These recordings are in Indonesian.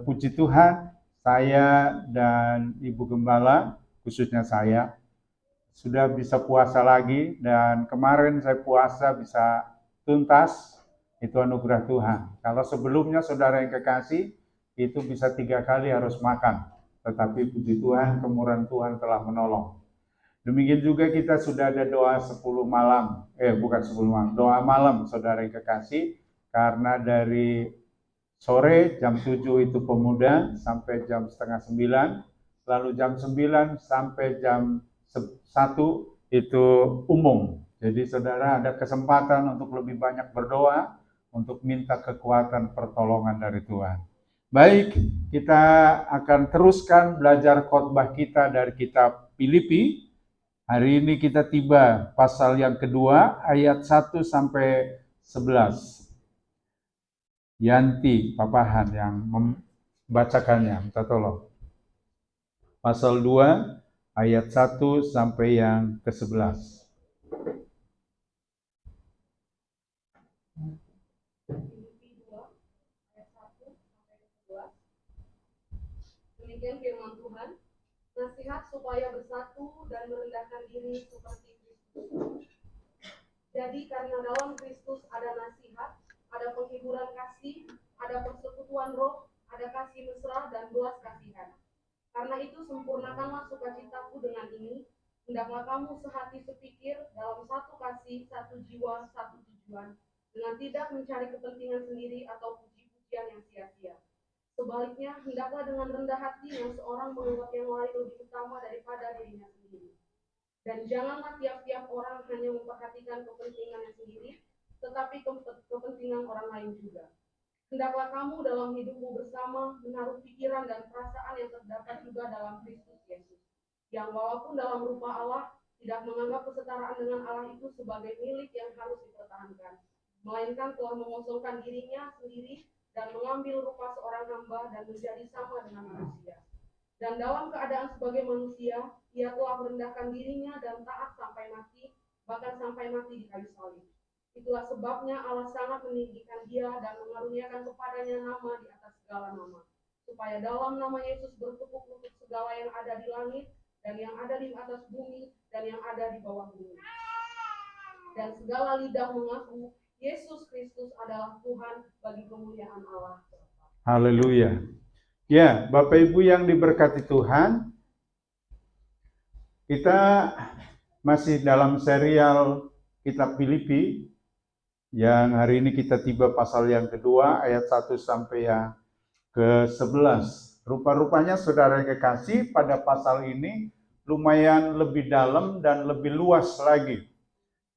Puji Tuhan, saya dan Ibu Gembala, khususnya saya, sudah bisa puasa lagi, dan kemarin saya puasa bisa tuntas, itu anugerah Tuhan. Kalau sebelumnya saudara yang kekasih, itu bisa 3 kali harus makan, tetapi puji Tuhan, kemurahan Tuhan telah menolong. Demikian juga kita sudah ada doa 10 malam, bukan 10 malam, doa malam saudara yang kekasih, karena dari sore jam 7 itu pemuda sampai jam setengah 9, lalu jam 9 sampai jam 1 itu umum. Jadi saudara ada kesempatan untuk lebih banyak berdoa, untuk minta kekuatan pertolongan dari Tuhan. Baik, kita akan teruskan belajar khotbah kita dari kitab Filipi. Hari ini kita tiba pasal yang kedua, ayat 1 sampai 11. Yanti Papahan yang membacakannya, minta tolong. Pasal 2, ayat 1 sampai yang ke-11. Demikian firman Tuhan, nasihat supaya bersatu dan merendahkan diri seperti Kristus. Jadi karena dalam Kristus ada nasihat, ada penghiburan kasih, ada persekutuan roh, ada kasih mesra dan belas kasihan. Karena itu sempurnakanlah sukacitaku dengan ini, hendaklah kamu sehati sepikir dalam satu kasih, satu jiwa, satu tujuan, dengan tidak mencari kepentingan sendiri atau puji-pujian yang sia-sia. Sebaliknya, hendaklah dengan rendah hati yang seorang menganggap yang lain lebih utama daripada dirinya sendiri. Dan janganlah tiap-tiap orang hanya memperhatikan kepentingannya sendiri, tetapi kepentingan orang lain juga. Hendaklah kamu dalam hidupmu bersama menaruh pikiran dan perasaan yang terdapat juga dalam Kristus Yesus, yang walaupun dalam rupa Allah, tidak menganggap kesetaraan dengan Allah itu sebagai milik yang harus dipertahankan, melainkan telah mengosongkan dirinya sendiri dan mengambil rupa seorang hamba dan menjadi sama dengan manusia. Dan dalam keadaan sebagai manusia, ia telah merendahkan dirinya dan taat sampai mati, bahkan sampai mati di kayu salib. Itulah sebabnya Allah sangat meninggikan dia dan mengaruniakan kepadanya nama di atas segala nama, supaya dalam nama Yesus bertekuk lutut segala yang ada di langit dan yang ada di atas bumi dan yang ada di bawah bumi. Dan segala lidah mengaku Yesus Kristus adalah Tuhan bagi kemuliaan Allah. Haleluya. Ya, Bapak Ibu yang diberkati Tuhan, kita masih dalam serial kitab Filipi, yang hari ini kita tiba pasal yang kedua, ayat 1 sampai yang ke-11. Rupa-rupanya saudara yang kekasih, pada pasal ini lumayan lebih dalam dan lebih luas lagi.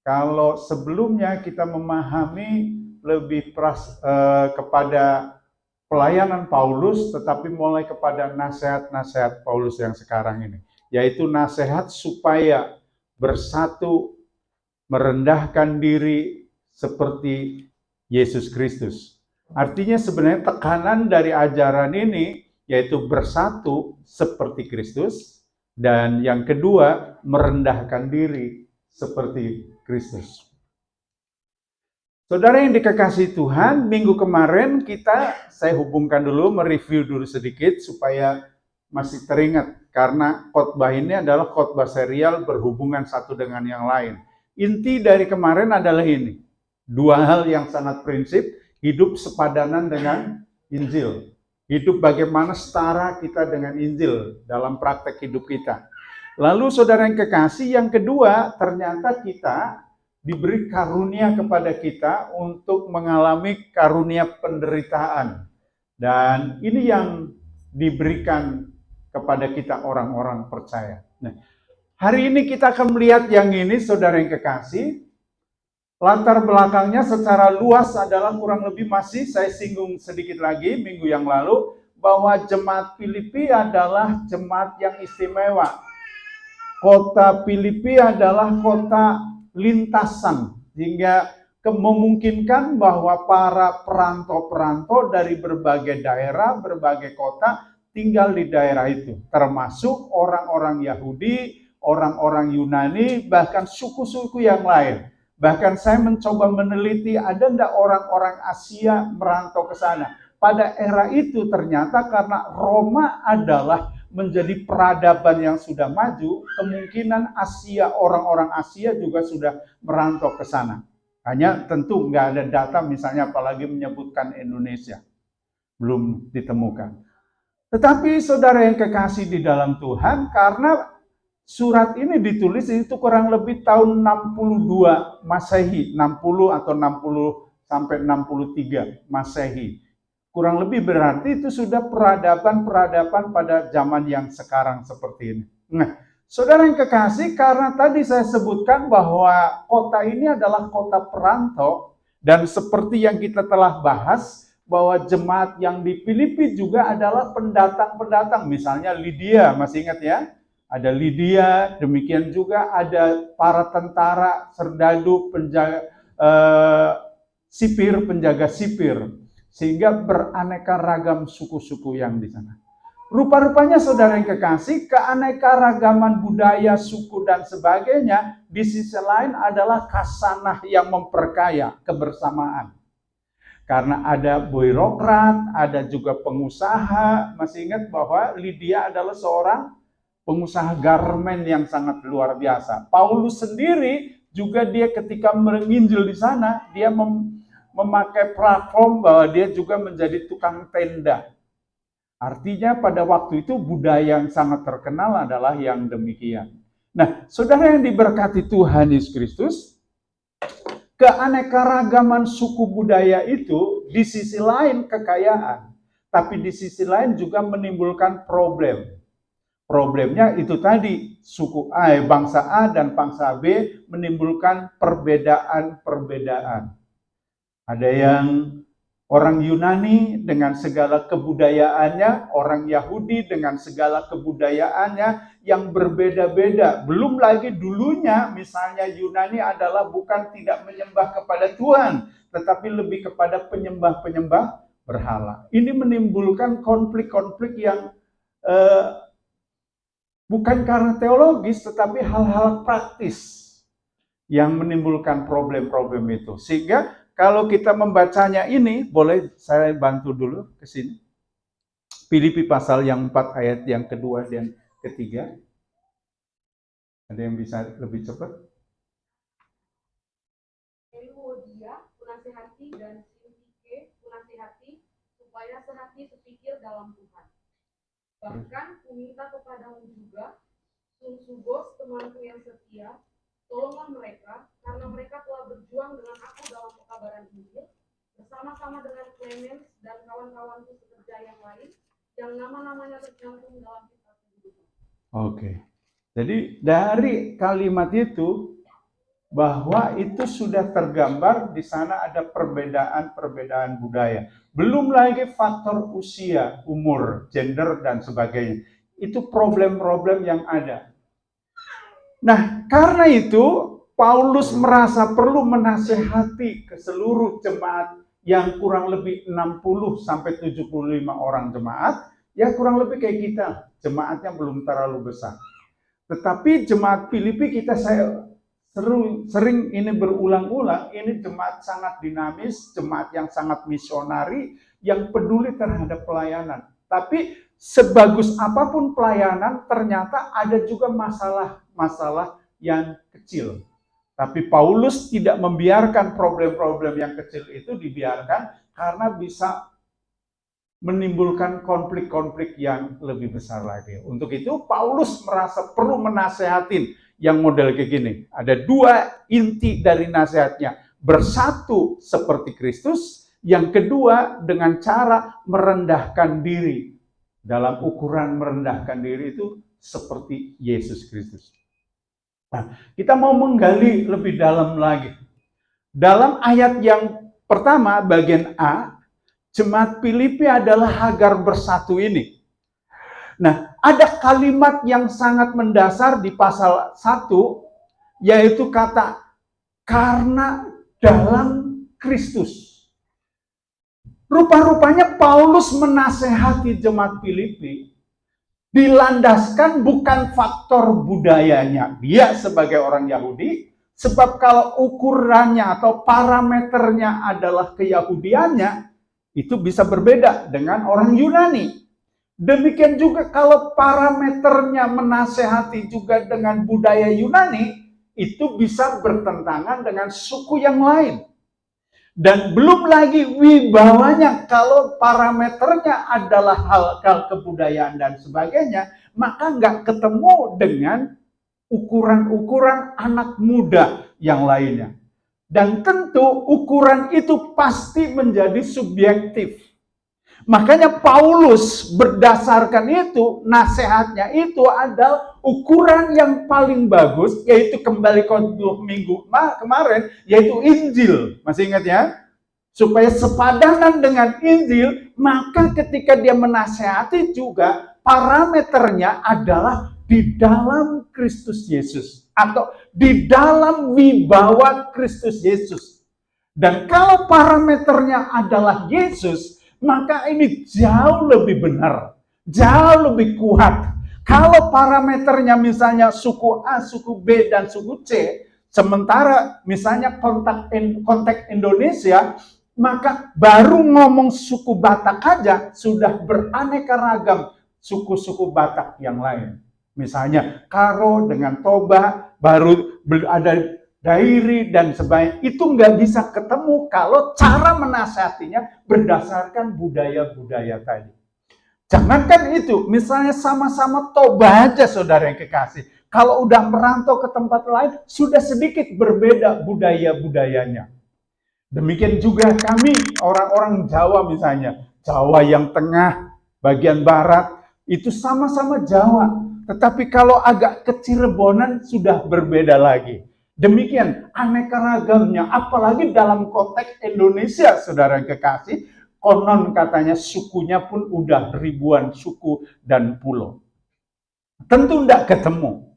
Kalau sebelumnya kita memahami lebih kepada pelayanan Paulus, tetapi mulai kepada nasihat-nasihat Paulus yang sekarang ini, yaitu nasihat supaya bersatu, merendahkan diri seperti Yesus Kristus. Artinya sebenarnya tekanan dari ajaran ini yaitu bersatu seperti Kristus, dan yang kedua merendahkan diri seperti Kristus. Saudara yang dikasihi Tuhan, minggu kemarin saya hubungkan dulu, mereview dulu sedikit supaya masih teringat, karena khotbah ini adalah khotbah serial berhubungan satu dengan yang lain. Inti dari kemarin adalah ini, 2 hal yang sangat prinsip, hidup sepadanan dengan Injil. Hidup bagaimana setara kita dengan Injil dalam praktek hidup kita. Lalu saudara yang kekasih, yang kedua, ternyata kita diberi karunia kepada kita untuk mengalami karunia penderitaan. Dan ini yang diberikan kepada kita orang-orang percaya. Nah, hari ini kita akan melihat yang ini, saudara yang kekasih. Latar belakangnya secara luas adalah kurang lebih masih saya singgung sedikit lagi minggu yang lalu, bahwa jemaat Filipi adalah jemaat yang istimewa. Kota Filipi adalah kota lintasan, hingga memungkinkan bahwa para perantau-perantau dari berbagai daerah, berbagai kota tinggal di daerah itu, termasuk orang-orang Yahudi, orang-orang Yunani, bahkan suku-suku yang lain. Bahkan saya mencoba meneliti, ada enggak orang-orang Asia merantau ke sana? pada era itu ternyata karena Roma adalah menjadi peradaban yang sudah maju, kemungkinan Asia, orang-orang Asia juga sudah merantau ke sana. Hanya tentu nggak ada data misalnya apalagi menyebutkan Indonesia. Belum ditemukan. Tetapi saudara yang kekasih di dalam Tuhan, karena surat ini ditulis itu kurang lebih tahun 62 Masehi, 60 atau 60 sampai 63 Masehi. Kurang lebih berarti itu sudah peradaban-peradaban pada zaman yang sekarang seperti ini. Nah, saudara yang kekasih, karena tadi saya sebutkan bahwa kota ini adalah kota perantau, dan seperti yang kita telah bahas, bahwa jemaat yang di Filipi juga adalah pendatang-pendatang. Misalnya Lydia, masih ingat ya? Ada Lydia, demikian juga ada para tentara, serdadu, penjaga sipir, penjaga sipir. Sehingga beraneka ragam suku-suku yang di sana. Rupa-rupanya saudara yang kekasih, keanekaragaman budaya, suku, dan sebagainya, di sisi lain adalah khasanah yang memperkaya kebersamaan. Karena ada birokrat, ada juga pengusaha. Masih ingat bahwa Lydia adalah seorang pengusaha garmen yang sangat luar biasa. Paulus sendiri juga dia ketika menginjil di sana, dia memakai platform bahwa dia juga menjadi tukang tenda. Artinya pada waktu itu budaya yang sangat terkenal adalah yang demikian. Nah, saudara yang diberkati Tuhan Yesus Kristus, keanekaragaman suku budaya itu di sisi lain kekayaan, tapi di sisi lain juga menimbulkan problem. Problemnya itu tadi, suku A, bangsa A dan bangsa B menimbulkan perbedaan-perbedaan. Ada yang orang Yunani dengan segala kebudayaannya, orang Yahudi dengan segala kebudayaannya yang berbeda-beda. Belum lagi dulunya misalnya Yunani adalah bukan tidak menyembah kepada Tuhan, tetapi lebih kepada penyembah-penyembah berhala. Ini menimbulkan konflik-konflik yang bukan karena teologis, tetapi hal-hal praktis yang menimbulkan problem-problem itu. Sehingga kalau kita membacanya ini, boleh saya bantu dulu ke sini. Filipi pasal yang 4 ayat yang kedua dan ketiga. Ada yang bisa lebih cepat? Euodia, menasihati, dan Sintike, menasihati, supaya sehati sepikir dalam Tuhan. Bahkan kuminta kepadamu juga, Sungsugos, temanku yang setia, tolonglah mereka, karena mereka telah berjuang dengan aku dalam pekabaran Injil, bersama-sama dengan Clemens dan kawan-kawanku sekerja yang lain, yang nama-namanya tercantum dalam kitab kehidupan. Oke. Jadi dari kalimat itu, bahwa itu sudah tergambar di sana ada perbedaan-perbedaan budaya. Belum lagi faktor usia, umur, gender, dan sebagainya. Itu problem-problem yang ada. Nah, karena itu Paulus merasa perlu menasehati ke seluruh jemaat yang kurang lebih 60 sampai 75 orang jemaat, ya kurang lebih kayak kita, jemaatnya belum terlalu besar. Tetapi jemaat Filipi saya sering ini berulang-ulang, ini jemaat sangat dinamis, jemaat yang sangat misionari, yang peduli terhadap pelayanan. Tapi sebagus apapun pelayanan, ternyata ada juga masalah yang kecil. Tapi Paulus tidak membiarkan problem-problem yang kecil itu dibiarkan, karena bisa menimbulkan konflik-konflik yang lebih besar lagi. Untuk itu Paulus merasa perlu menasehatin yang model kayak gini. Ada dua inti dari nasihatnya. Bersatu seperti Kristus. Yang kedua dengan cara merendahkan diri. Dalam ukuran merendahkan diri itu seperti Yesus Kristus. Nah, kita mau menggali lebih dalam lagi. Dalam ayat yang pertama, bagian A, jemaat Filipi adalah Hagar bersatu ini. Nah, ada kalimat yang sangat mendasar di pasal 1, yaitu kata, karena dalam Kristus. Rupa-rupanya Paulus menasehati jemaat Filipi, dilandaskan bukan faktor budayanya. Dia sebagai orang Yahudi, sebab kalau ukurannya atau parameternya adalah keyahudiannya, Itu bisa berbeda dengan orang Yunani. Demikian juga kalau parameternya menasehati juga dengan budaya Yunani, itu bisa bertentangan dengan suku yang lain. Dan belum lagi wibawanya, kalau parameternya adalah hal-hal kebudayaan dan sebagainya, maka nggak ketemu dengan ukuran-ukuran anak muda yang lainnya. Dan tentu ukuran itu pasti menjadi subjektif. Makanya Paulus berdasarkan itu, nasihatnya itu adalah ukuran yang paling bagus, yaitu kembali ke 2 minggu kemarin, yaitu Injil. Masih ingat ya? Supaya sepadanan dengan Injil, maka ketika dia menasehati juga, parameternya adalah di dalam Kristus Yesus. Atau di dalam wibawa Kristus Yesus. Dan kalau parameternya adalah Yesus, maka ini jauh lebih benar, jauh lebih kuat. Kalau parameternya misalnya suku A, suku B, dan suku C, sementara misalnya konteks Indonesia, maka baru ngomong suku Batak aja sudah beraneka ragam suku-suku Batak yang lain. Misalnya Karo dengan Toba, baru ada Dairi dan sebagainya, itu nggak bisa ketemu kalau cara menasihatinya berdasarkan budaya-budaya tadi. Jangankan itu, misalnya sama-sama Toba aja saudara yang kekasih. Kalau udah merantau ke tempat lain, sudah sedikit berbeda budaya-budayanya. Demikian juga kami, orang-orang Jawa misalnya. Jawa yang tengah, bagian barat, itu sama-sama Jawa. Tetapi kalau agak ke Cirebonan sudah berbeda lagi. Demikian aneka ragamnya, apalagi dalam konteks Indonesia, saudara kekasih, konon katanya sukunya pun udah ribuan suku dan pulau. Tentu tidak ketemu.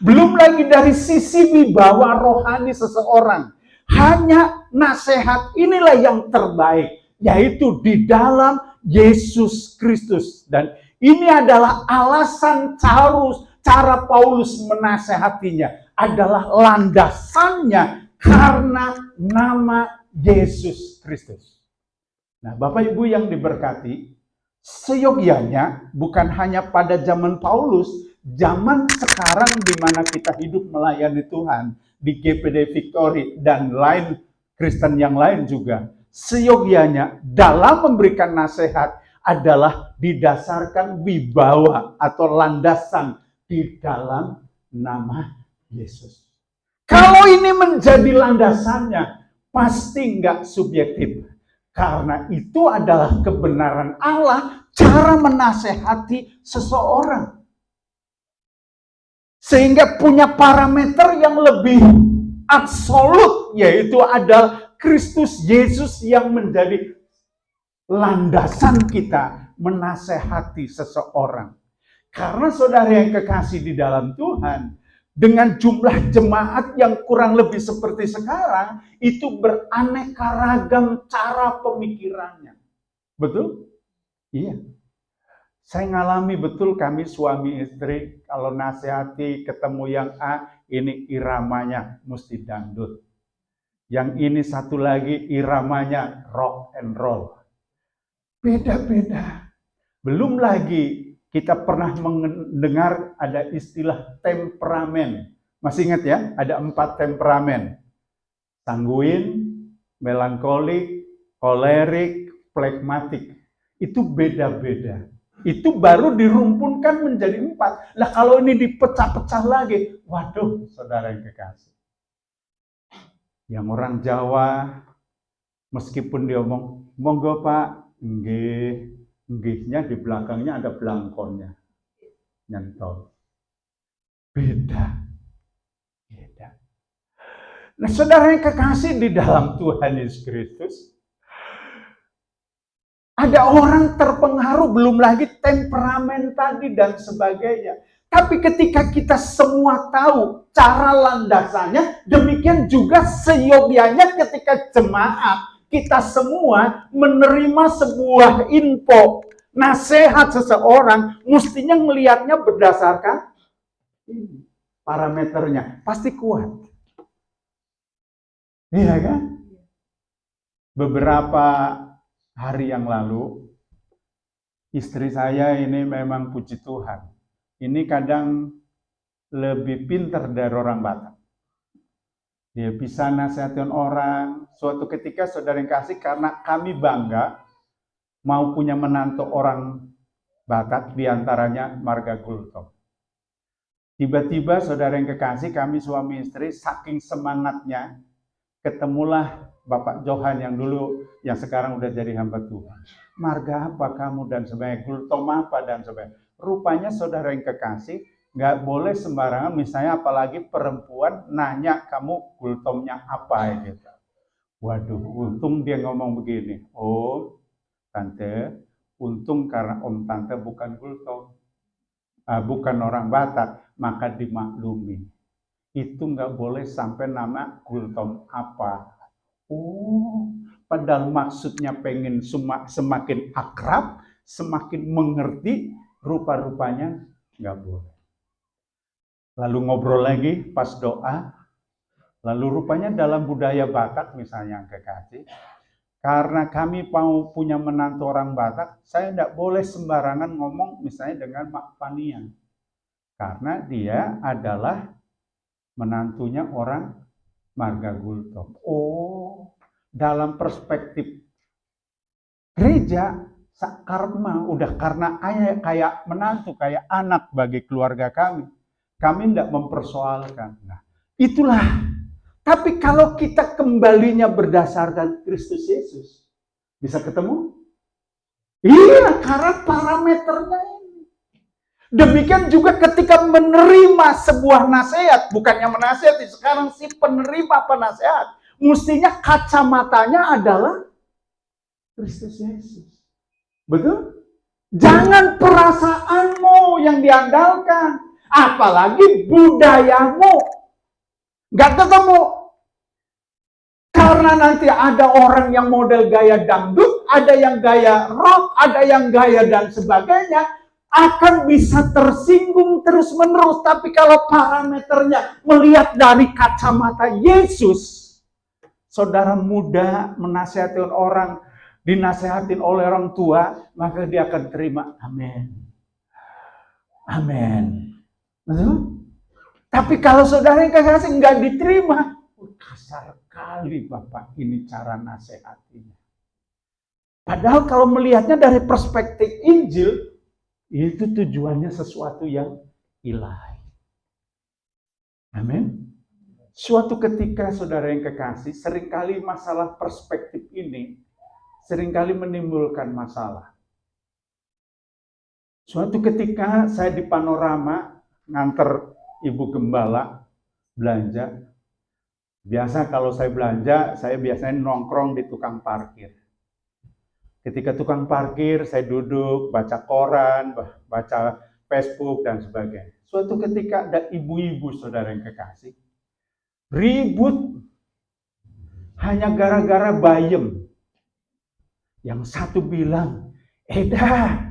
Belum lagi dari sisi wibawa rohani seseorang. Hanya nasihat inilah yang terbaik, yaitu di dalam Yesus Kristus. Dan ini adalah alasan cara Paulus menasehatinya, adalah landasannya karena nama Yesus Kristus. Nah, Bapak Ibu yang diberkati, seyogyanya bukan hanya pada zaman Paulus, zaman sekarang di mana kita hidup melayani Tuhan, di GPD Victory dan lain Kristen yang lain juga, seyogyanya dalam memberikan nasihat adalah didasarkan wibawa atau landasan di dalam nama Yesus. Kalau ini menjadi landasannya, pasti nggak subjektif. Karena itu adalah kebenaran Allah, cara menasehati seseorang. Sehingga punya parameter yang lebih absolut, yaitu adalah Kristus Yesus yang menjadi landasan kita menasehati seseorang. Karena saudara yang kekasih di dalam Tuhan, dengan jumlah jemaat yang kurang lebih seperti sekarang, itu beraneka ragam cara pemikirannya. Betul? Iya. Saya ngalami betul, kami suami istri, kalau nasihati ketemu yang A, ini iramanya mesti dangdut. Yang ini satu lagi iramanya rock and roll. Beda-beda. Belum lagi kita pernah mendengar ada istilah temperamen. Masih ingat ya? Ada 4 temperamen. Sanguin, melankolik, kolerik, flegmatik. Itu beda-beda. Itu baru dirumpunkan menjadi 4. Lah kalau ini dipecah-pecah lagi, waduh saudara yang kekasih. Yang orang Jawa, meskipun dia ngomong, monggo Pak, nggih. Nggihnya di belakangnya ada belangkonnya. Nyentol. Beda. Beda. Nah, saudara yang kekasih di dalam Tuhan Yesus Kristus, ada orang terpengaruh, belum lagi temperamen tadi dan sebagainya. Tapi ketika kita semua tahu cara landasannya, demikian juga seyogyanya ketika jemaat, kita semua menerima sebuah info, nasihat seseorang, mestinya melihatnya berdasarkan parameternya. Pasti kuat. Iya kan? Beberapa hari yang lalu, istri saya ini memang puji Tuhan. Ini kadang lebih pintar dari orang Batak. Dia bisa nasihatin orang. Suatu ketika saudara yang kasih, karena kami bangga mau punya menantu orang Batak, diantaranya Marga Gultom. Tiba-tiba saudara yang kekasih, kami suami istri saking semangatnya, ketemulah Bapak Johan yang dulu, yang sekarang udah jadi hamba Tuhan. Marga apa kamu dan sebagainya, Gultom apa dan sebagainya. Rupanya saudara yang kekasih, nggak boleh sembarangan, misalnya apalagi perempuan nanya kamu Gultomnya apa gitu. Waduh, untung dia ngomong begini, oh tante, untung karena om tante bukan Gultom, bukan orang Batak, maka dimaklumi. Itu nggak boleh sampai nama Gultom apa. Oh, padahal maksudnya pengen semakin akrab, semakin mengerti, rupa-rupanya nggak boleh. Lalu ngobrol lagi pas doa, lalu rupanya dalam budaya Batak misalnya yang kekasih, karena kami mau punya menantu orang Batak, saya tidak boleh sembarangan ngomong misalnya dengan Mak Panian. Karena dia adalah menantunya orang Marga Gultom. Oh, dalam perspektif gereja, karma udah karena kayak menantu, kayak anak bagi keluarga kami. Kami tidak mempersoalkan. Nah, itulah. Tapi kalau kita kembalinya berdasarkan Kristus Yesus, bisa ketemu? Iya, karena parameternya ini. Demikian juga ketika menerima sebuah nasihat, bukannya menasihati, sekarang si penerima penasehat, mestinya kacamatanya adalah Kristus Yesus. Betul? Jangan perasaanmu yang diandalkan, apalagi budayamu. Gak ketemu. Karena nanti ada orang yang model gaya dangdut, ada yang gaya rock, ada yang gaya dan sebagainya, akan bisa tersinggung terus-menerus. Tapi kalau parameternya melihat dari kacamata Yesus, saudara muda menasihatin orang, dinasehatin oleh orang tua, maka dia akan terima. Amin. Amin. Betul? Tapi kalau saudara yang kekasih nggak diterima, kasar kali Bapak ini cara nasihatinya. Padahal kalau melihatnya dari perspektif Injil, itu tujuannya sesuatu yang ilahi. Amin. Suatu ketika saudara yang kekasih, seringkali masalah perspektif ini seringkali menimbulkan masalah. Suatu ketika saya di Panorama nganter Ibu Gembala belanja. Biasa kalau saya belanja, saya biasanya nongkrong di tukang parkir. Ketika tukang parkir, saya duduk, baca koran, baca Facebook, dan sebagainya. Suatu ketika ada ibu-ibu saudara yang kekasih, ribut hanya gara-gara bayem. Yang satu bilang, Eda,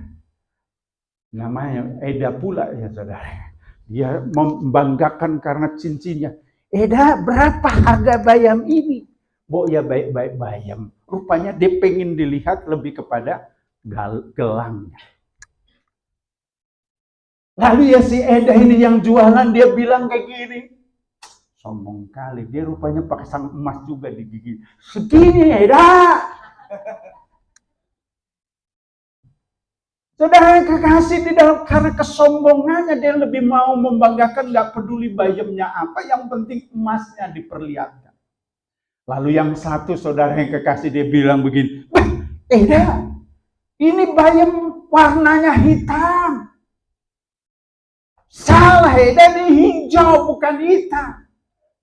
namanya Eda pula ya saudara. Dia membanggakan karena cincinnya. Eda, berapa harga bayam ini? Bo ya baik-baik bayam. Rupanya dia pengen dilihat lebih kepada gelangnya. Lalu ya si Eda ini yang jualan, dia bilang kayak gini. Sombong kali, dia rupanya pakai sang emas juga di gigi. Segini Eda. Saudara yang kekasih di dalam, karena kesombongannya dia lebih mau membanggakan, gak peduli bayamnya apa, yang penting emasnya diperlihatkan. Lalu yang satu saudara yang kekasih dia bilang begini, Eda, ini bayam warnanya hitam. Salah Eda, ini hijau bukan hitam.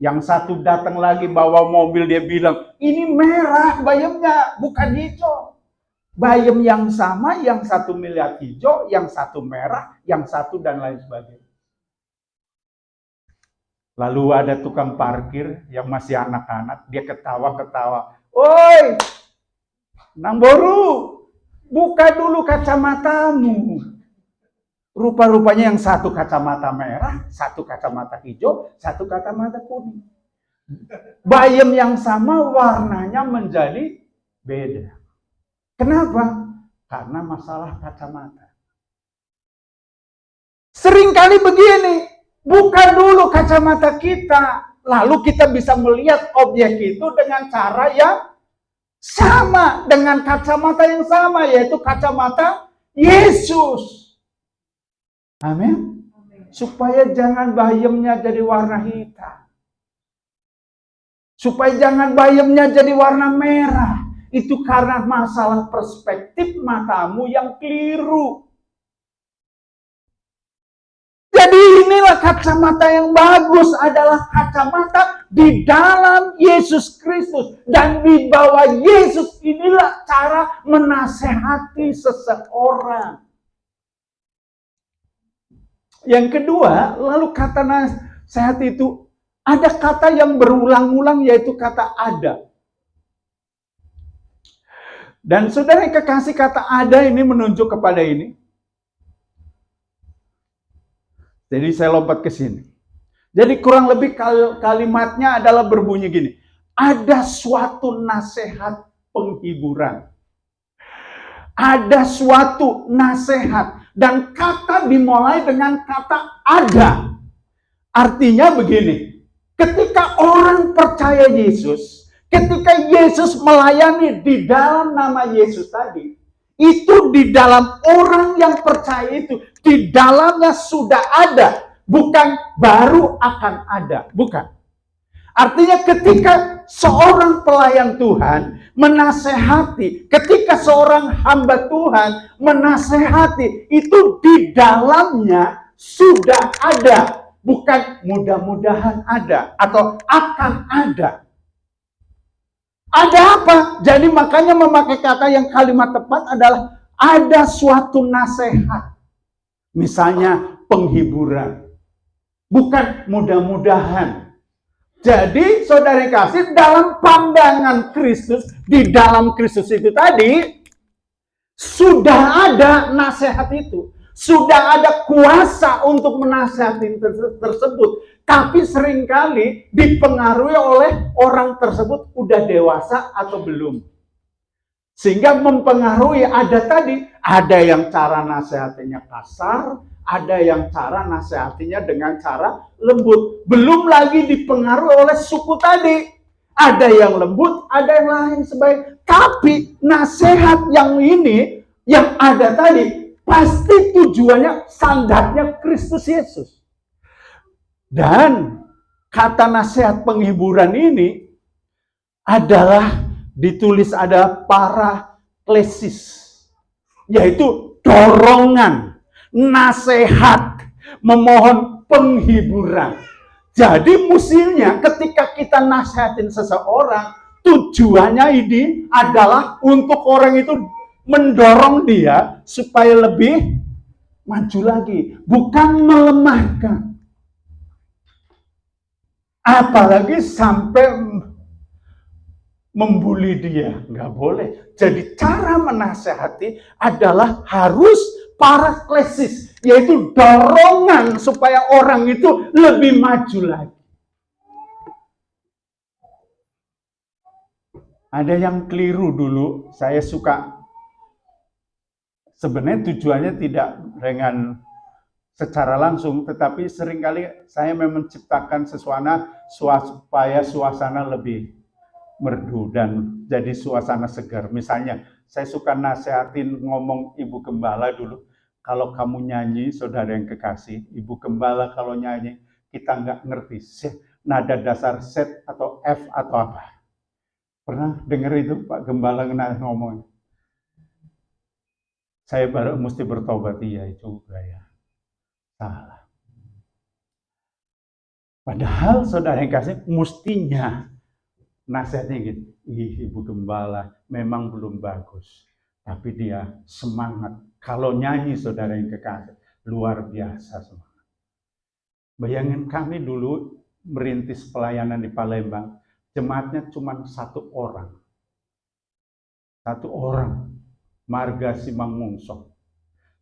Yang satu datang lagi bawa mobil, dia bilang, ini merah bayamnya bukan hijau. Bayam yang sama, yang satu melihat hijau, yang satu merah, yang satu dan lain sebagainya. Lalu ada tukang parkir yang masih anak-anak, dia ketawa-ketawa. Oi, Nang Boru, buka dulu kacamatamu. Rupa-rupanya yang satu kacamata merah, satu kacamata hijau, satu kacamata kuning. Bayam yang sama warnanya menjadi beda. Kenapa? Karena masalah kacamata. Seringkali begini, buka dulu kacamata kita, lalu kita bisa melihat objek itu dengan cara yang sama, dengan kacamata yang sama, yaitu kacamata Yesus. Amin. Supaya jangan bayemnya jadi warna hitam. Supaya jangan bayemnya jadi warna merah. Itu karena masalah perspektif matamu yang keliru. Jadi inilah kacamata yang bagus, adalah kacamata di dalam Yesus Kristus. Dan di bawah Yesus inilah cara menasehati seseorang. Yang kedua, lalu kata nasihat itu, ada kata yang berulang-ulang, yaitu kata ada. Dan saudara yang kekasih, kata ada ini menunjuk kepada ini. Jadi saya lompat ke sini. Jadi kurang lebih kalimatnya adalah berbunyi gini. Ada suatu nasihat penghiburan. Ada suatu nasihat. Dan kata dimulai dengan kata ada. Artinya begini. Ketika orang percaya Yesus, ketika Yesus melayani di dalam nama Yesus tadi, itu di dalam orang yang percaya itu, di dalamnya sudah ada, bukan baru akan ada, bukan. Artinya ketika seorang pelayan Tuhan menasehati, ketika seorang hamba Tuhan menasehati, itu di dalamnya sudah ada, bukan mudah-mudahan ada atau akan ada. Ada apa? Jadi makanya memakai kata yang kalimat tepat adalah ada suatu nasihat. Misalnya penghiburan. Bukan mudah-mudahan. Jadi saudara kasih, dalam pandangan Kristus, di dalam Kristus itu tadi, sudah ada nasihat itu. Sudah ada kuasa untuk menasihati tersebut. Tapi seringkali dipengaruhi oleh orang tersebut udah dewasa atau belum. Sehingga mempengaruhi, ada yang cara nasihatinya kasar, ada yang cara nasihatinya dengan cara lembut. Belum lagi dipengaruhi oleh suku tadi. Ada yang lembut, ada yang lain sebaik. Tapi nasihat yang ini, yang ada tadi, pasti tujuannya standarnya Kristus Yesus. Dan kata nasihat penghiburan ini adalah ditulis ada paraklesis, yaitu dorongan, nasihat, memohon penghiburan. Jadi mestinya ketika kita nasihatin seseorang, tujuannya ini adalah untuk orang itu mendorong dia supaya lebih maju lagi, bukan melemahkan. Apalagi sampai membuli dia, nggak boleh. Jadi cara menasehati adalah harus paraklesis, yaitu dorongan supaya orang itu lebih maju lagi. Ada yang keliru dulu, saya suka. Sebenarnya tujuannya tidak dengan secara langsung, tetapi seringkali saya memang menciptakan sesuatu supaya suasana lebih merdu dan jadi suasana segar. Misalnya, saya suka nasihatin ngomong Ibu Gembala dulu. Kalau kamu nyanyi, saudara yang kekasih, Ibu Gembala kalau nyanyi, kita nggak ngerti nada dasar set atau F atau apa. Pernah dengar itu Pak Gembala ngomong? Saya baru mesti bertobat, iya juga ya. Salah. Padahal saudara yang kasih, mestinya nasihatnya gitu, Ibu Gembala memang belum bagus, tapi dia semangat. Kalau nyanyi saudara yang kekasih, luar biasa semangat. Bayangin kami dulu merintis pelayanan di Palembang, jemaatnya cuma satu orang, Marga Simangungsok.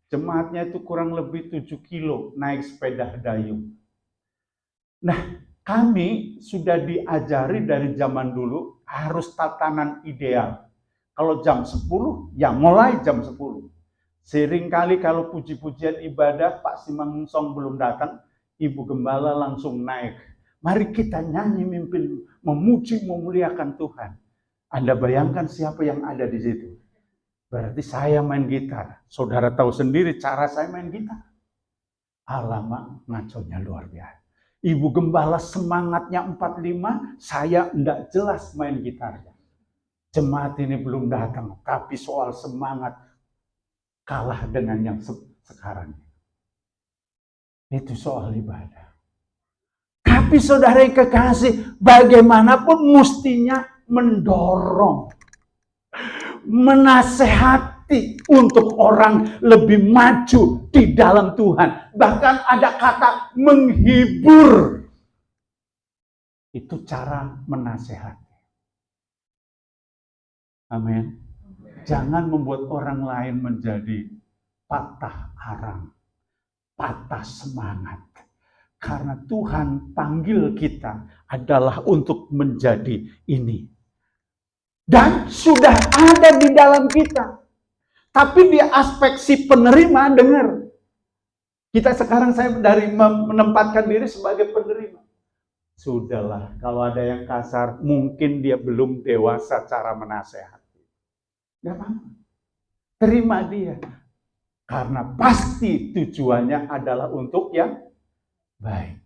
Jemaatnya itu kurang lebih 7 kilo naik sepeda dayung. Nah, kami sudah diajari dari zaman dulu harus tatanan ideal. Kalau jam 10, ya mulai jam 10. Seringkali kalau puji-pujian ibadah, Pak Simangsong belum datang, Ibu Gembala langsung naik. Mari kita nyanyi, mimpin, memuji, memuliakan Tuhan. Anda bayangkan siapa yang ada di situ. Berarti saya main gitar. Saudara tahu sendiri cara saya main gitar. Alamak, ngaconya luar biasa. Ibu Gembala semangatnya 45, saya enggak jelas main gitarnya. Jemaat ini belum datang, tapi soal semangat kalah dengan yang sekarang. Itu soal ibadah. Tapi saudara yang kekasih, bagaimanapun mestinya mendorong, menasehati untuk orang lebih maju di dalam Tuhan. Bahkan ada kata menghibur. Itu cara menasehati. Amin. Jangan membuat orang lain menjadi patah arang, patah semangat. Karena Tuhan panggil kita adalah untuk menjadi ini. Dan sudah ada di dalam kita. Tapi di aspek si penerima, dengar. Kita sekarang saya dari menempatkan diri sebagai penerima. Sudahlah, kalau ada yang kasar, mungkin dia belum dewasa cara menasehati. Gak apa-apa. Terima dia. Karena pasti tujuannya adalah untuk yang baik.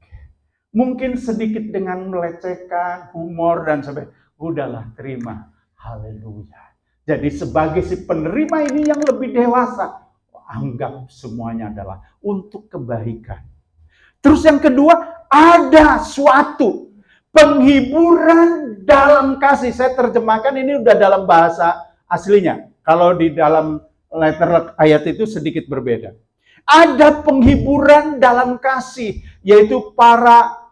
Mungkin sedikit dengan melecehkan, humor, dan sebagainya. Udahlah, terima. Haleluya. Jadi sebagai si penerima ini yang lebih dewasa, anggap semuanya adalah untuk kebaikan. Terus yang kedua, ada suatu penghiburan dalam kasih. Saya terjemahkan ini udah dalam bahasa aslinya. Kalau di dalam letter ayat itu sedikit berbeda. Ada penghiburan dalam kasih, yaitu paramution.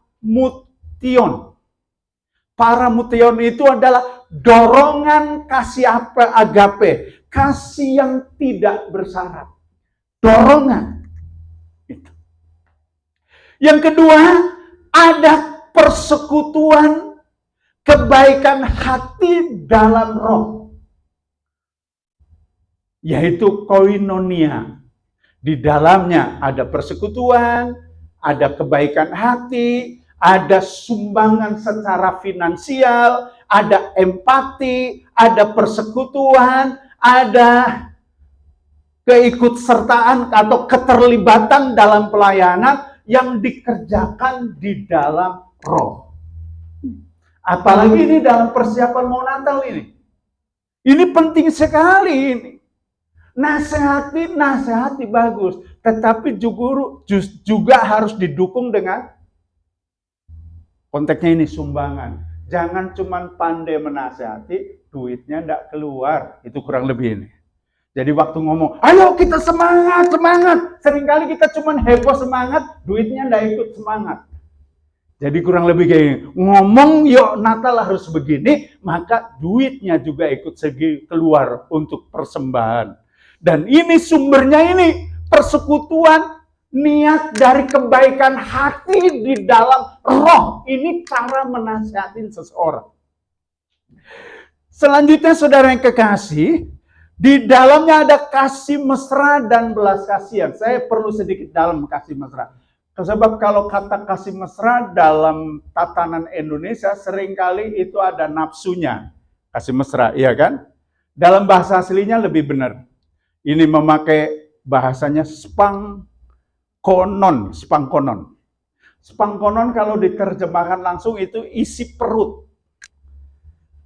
Paramution itu adalah dorongan kasih agape, kasih yang tidak bersyarat. Dorongan. Itu. Yang kedua, ada persekutuan kebaikan hati dalam roh. Yaitu koinonia. Di dalamnya ada persekutuan, ada kebaikan hati, ada sumbangan secara finansial, ada empati, ada persekutuan, ada keikutsertaan atau keterlibatan dalam pelayanan yang dikerjakan di dalam roh. Apalagi ini dalam persiapan mau Natal ini. Ini penting sekali ini. Nasihati bagus, tetapi juga harus didukung dengan konteksnya ini sumbangan. Jangan cuma pandai menasihati, duitnya enggak keluar. Itu kurang lebih ini. Jadi waktu ngomong, ayo kita semangat. Seringkali kita cuma heboh semangat, duitnya enggak ikut semangat. Jadi kurang lebih kayak gini. Ngomong yuk Natal harus begini, maka duitnya juga ikut segi keluar untuk persembahan. Dan ini sumbernya ini persekutuan niat dari kebaikan hati di dalam roh. Ini cara menasihatin seseorang. Selanjutnya saudara yang kekasih, di dalamnya ada kasih mesra dan belas kasihan. Saya perlu sedikit dalam kasih mesra. Sebab kalau kata kasih mesra dalam tatanan Indonesia seringkali itu ada nafsunya. Kasih mesra, iya kan? Dalam bahasa aslinya lebih benar. Ini memakai bahasanya spangkonon. Spangkonon kalau diterjemahkan langsung itu isi perut.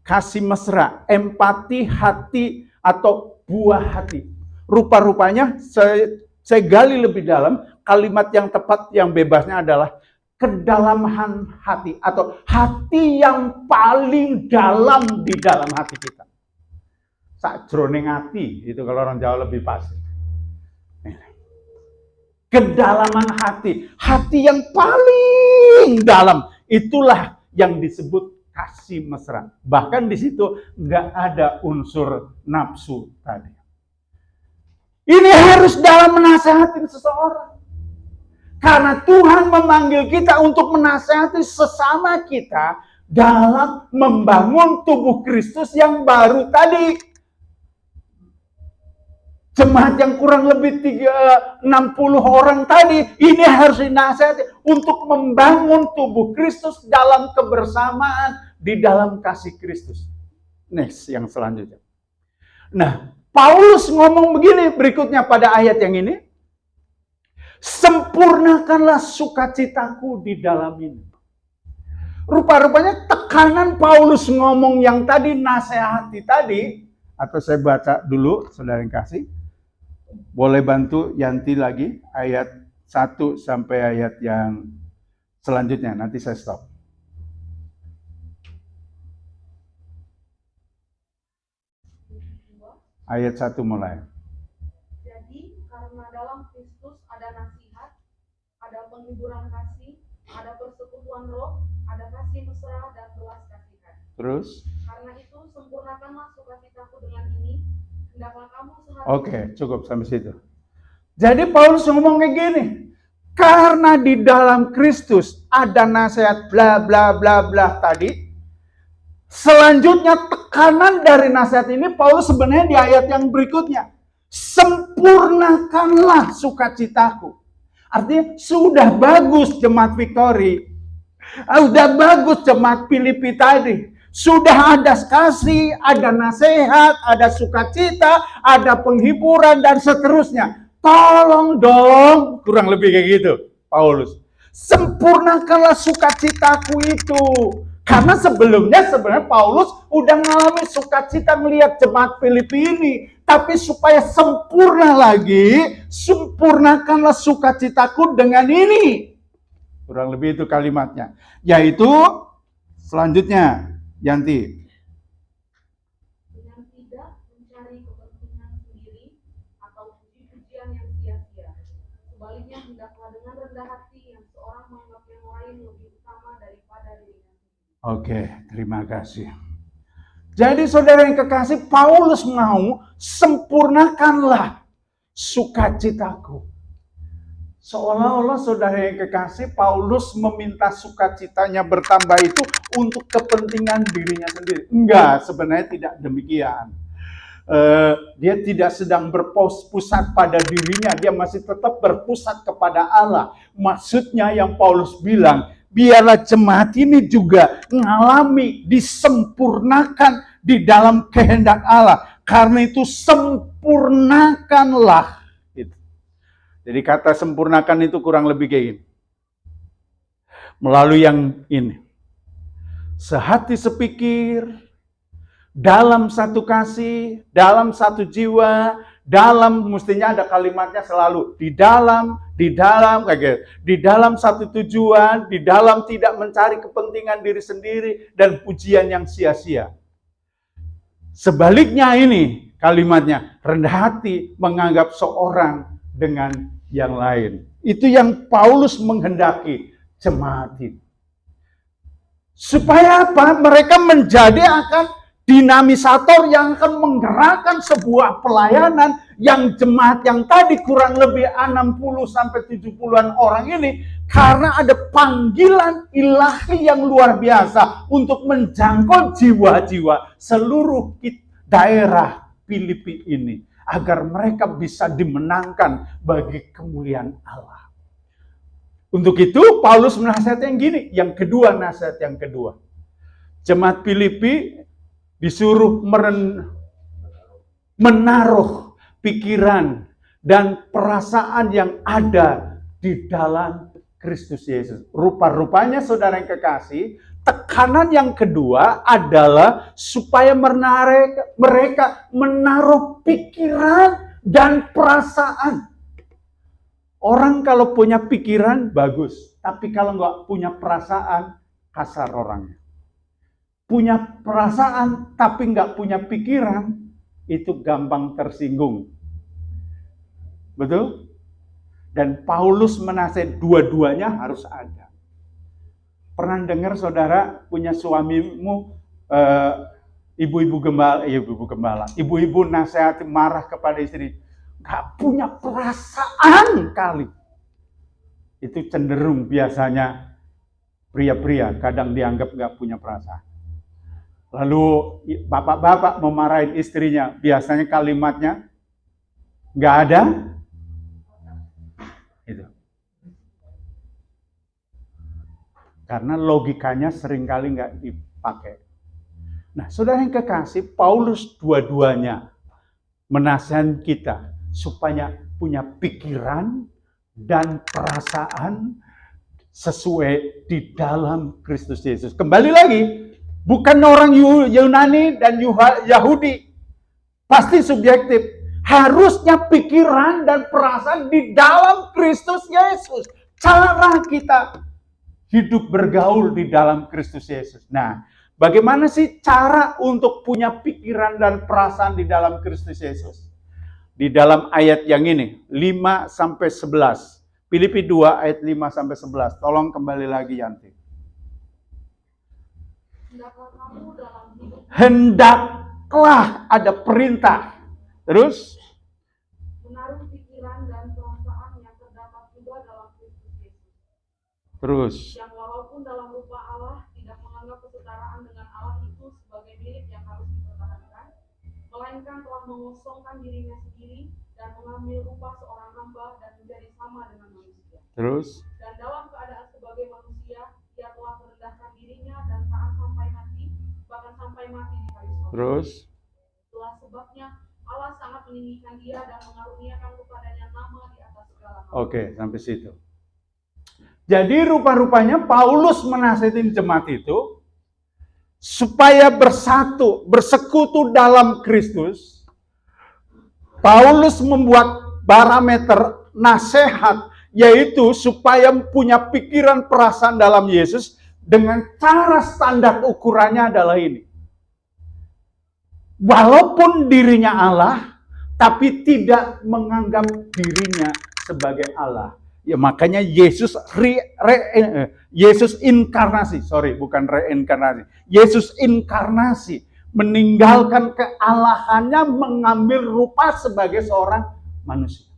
Kasih mesra, empati, hati, atau buah hati. Rupa-rupanya saya gali lebih dalam, kalimat yang tepat yang bebasnya adalah kedalaman hati. Atau hati yang paling dalam di dalam hati kita. Sakjroning hati, itu kalau orang Jawa lebih pas. Kedalaman hati, hati yang paling dalam, itulah yang disebut kasih mesra. Bahkan di situ nggak ada unsur nafsu tadi. Ini harus dalam menasihati seseorang. Karena Tuhan memanggil kita untuk menasihati sesama kita dalam membangun tubuh Kristus yang baru tadi. Jemaat yang kurang lebih 60 orang tadi, ini harus dinasihati untuk membangun tubuh Kristus dalam kebersamaan di dalam kasih Kristus. Next, yang selanjutnya. Nah, Paulus ngomong begini berikutnya pada ayat yang ini. Sempurnakanlah sukacitaku di dalam ini. Rupa-rupanya tekanan Paulus ngomong yang tadi, nasihati tadi, atau saya baca dulu, saudara yang kasih. Boleh bantu Yanti lagi ayat 1 sampai ayat yang selanjutnya, nanti saya stop. Ayat 1 mulai. Jadi karena dalam Kristus ada nasihat, ada penghiburan kasih, ada persekutuan roh, ada kasih mesra dan belas kasihan. Terus? Karena itu sempurnakanlah sukacitaku dengan ini, hendaklah kamu sehati. Oke, cukup sampai situ. Jadi Paulus ngomong kayak gini, karena di dalam Kristus ada nasihat bla bla bla bla tadi. Selanjutnya tekanan dari nasihat ini Paulus sebenarnya di ayat yang berikutnya. Sempurnakanlah sukacitaku. Artinya sudah bagus jemaat Victory. Sudah bagus jemaat Filipi tadi. Sudah ada kasih, ada nasihat, ada sukacita, ada penghiburan dan seterusnya. Tolong dong, kurang lebih kayak gitu Paulus. Sempurnakanlah sukacitaku itu. Karena sebelumnya sebenarnya Paulus udah ngalamin sukacita melihat jemaat Filipi ini. Tapi supaya sempurna lagi, sempurnakanlah sukacitaku dengan ini. Kurang lebih itu kalimatnya. Yaitu selanjutnya, Yanti. Dengan tidak mencari kepentingan sendiri atau puji-pujian yang sia-sia. Sebaliknya hendaklah dengan rendah hati yang seorang menganggap yang lain lebih utama daripada dirinya. Oke, terima kasih. Jadi saudara yang kekasih, Paulus mau sempurnakanlah sukacitaku. Seolah-olah saudara yang kekasih, Paulus meminta sukacitanya bertambah itu untuk kepentingan dirinya sendiri. Enggak, sebenarnya tidak demikian. Dia tidak sedang berpusat pada dirinya, dia masih tetap berpusat kepada Allah. Maksudnya yang Paulus bilang, biarlah jemaat ini juga mengalami disempurnakan di dalam kehendak Allah. Karena itu sempurnakanlah. Jadi kata sempurnakan itu kurang lebih kayak gini. Melalui yang ini. Sehati sepikir, dalam satu kasih, dalam satu jiwa, dalam, mestinya ada kalimatnya selalu, di dalam kayak gitu. Di dalam satu tujuan, di dalam tidak mencari kepentingan diri sendiri dan pujian yang sia-sia. Sebaliknya ini kalimatnya, rendah hati menganggap seorang dengan yang lain. Itu yang Paulus menghendaki jemaat itu. Supaya apa? Mereka menjadi akan dinamisator yang akan menggerakkan sebuah pelayanan yang jemaat yang tadi kurang lebih 60 sampai 70-an orang ini karena ada panggilan ilahi yang luar biasa untuk menjangkau jiwa-jiwa seluruh daerah Filipi ini. Agar mereka bisa dimenangkan bagi kemuliaan Allah. Untuk itu Paulus menasihat yang gini. Yang kedua, nasihat yang kedua. Jemaat Filipi disuruh menaruh pikiran dan perasaan yang ada di dalam Kristus Yesus. Rupa-rupanya saudara yang kekasih, tekanan yang kedua adalah supaya mereka menaruh pikiran dan perasaan. Orang kalau punya pikiran bagus, tapi kalau nggak punya perasaan kasar orangnya. Punya perasaan tapi nggak punya pikiran itu gampang tersinggung. Betul? Dan Paulus menasihati dua-duanya harus ada. Pernah dengar saudara punya suamimu ibu-ibu nasihati marah kepada istri, gak punya perasaan kali. Itu cenderung biasanya pria-pria kadang dianggap gak punya perasaan. Lalu bapak-bapak memarahin istrinya, biasanya kalimatnya, Nggak ada. Itu. Karena logikanya seringkali nggak dipakai. Nah, saudara yang kekasih, Paulus dua-duanya menasihati kita supaya punya pikiran dan perasaan sesuai di dalam Kristus Yesus. Kembali lagi, bukan orang Yunani dan Yahudi. Pasti subjektif. Harusnya pikiran dan perasaan di dalam Kristus Yesus. Cara kita hidup bergaul di dalam Kristus Yesus. Nah, bagaimana sih cara untuk punya pikiran dan perasaan di dalam Kristus Yesus? Di dalam ayat yang ini, 5-11. Filipi 2 ayat 5-11. Tolong kembali lagi, Yanti. Hendaklah ada perintah. Terus? Menaruh pikiran dan perasaan yang terdapat juga dalam Kristus Yesus. Terus? Yang walaupun dalam rupa Allah tidak menganggap kesetaraan dengan Allah itu sebagai milik yang harus dipertahankan, melainkan telah mengosongkan dirinya sendiri dan mengambil rupa seorang hamba dan menjadi sama dengan manusia. Terus? Dan dalam keadaan sebagai manusia, ia telah merendahkan dirinya dan taat sampai mati, bahkan sampai mati di kayu salib. Terus? Itulah sebabnya Allah sangat meninggikan dia dan mengaruniakan kepadanya nama di atas segala nama. Oke, sampai situ. Jadi rupa-rupanya Paulus menasihatin jemaat itu supaya bersatu, bersekutu dalam Kristus. Paulus membuat parameter nasihat, yaitu supaya punya pikiran perasaan dalam Yesus dengan cara standar ukurannya adalah ini. Walaupun dirinya Allah, tapi tidak menganggap dirinya sebagai Allah. Ya makanya Yesus Yesus inkarnasi, bukan reinkarnasi. Yesus inkarnasi, meninggalkan kealahannya, mengambil rupa sebagai seorang manusia.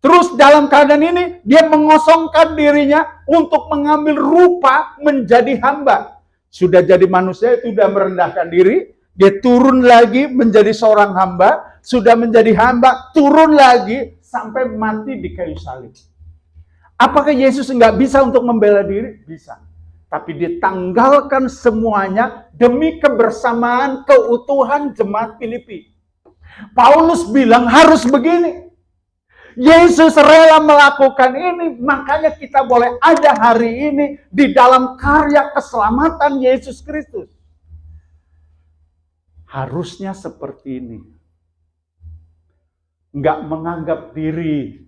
Terus dalam keadaan ini dia mengosongkan dirinya untuk mengambil rupa menjadi hamba. Sudah jadi manusia, itu sudah merendahkan diri. Dia turun lagi menjadi seorang hamba, sudah menjadi hamba, turun lagi sampai mati di kayu salib. Apakah Yesus nggak bisa untuk membela diri? Bisa. Tapi ditanggalkan semuanya demi kebersamaan, keutuhan jemaat Filipi. Paulus bilang harus begini. Yesus rela melakukan ini, makanya kita boleh ada hari ini di dalam karya keselamatan Yesus Kristus. Harusnya seperti ini. Nggak menganggap diri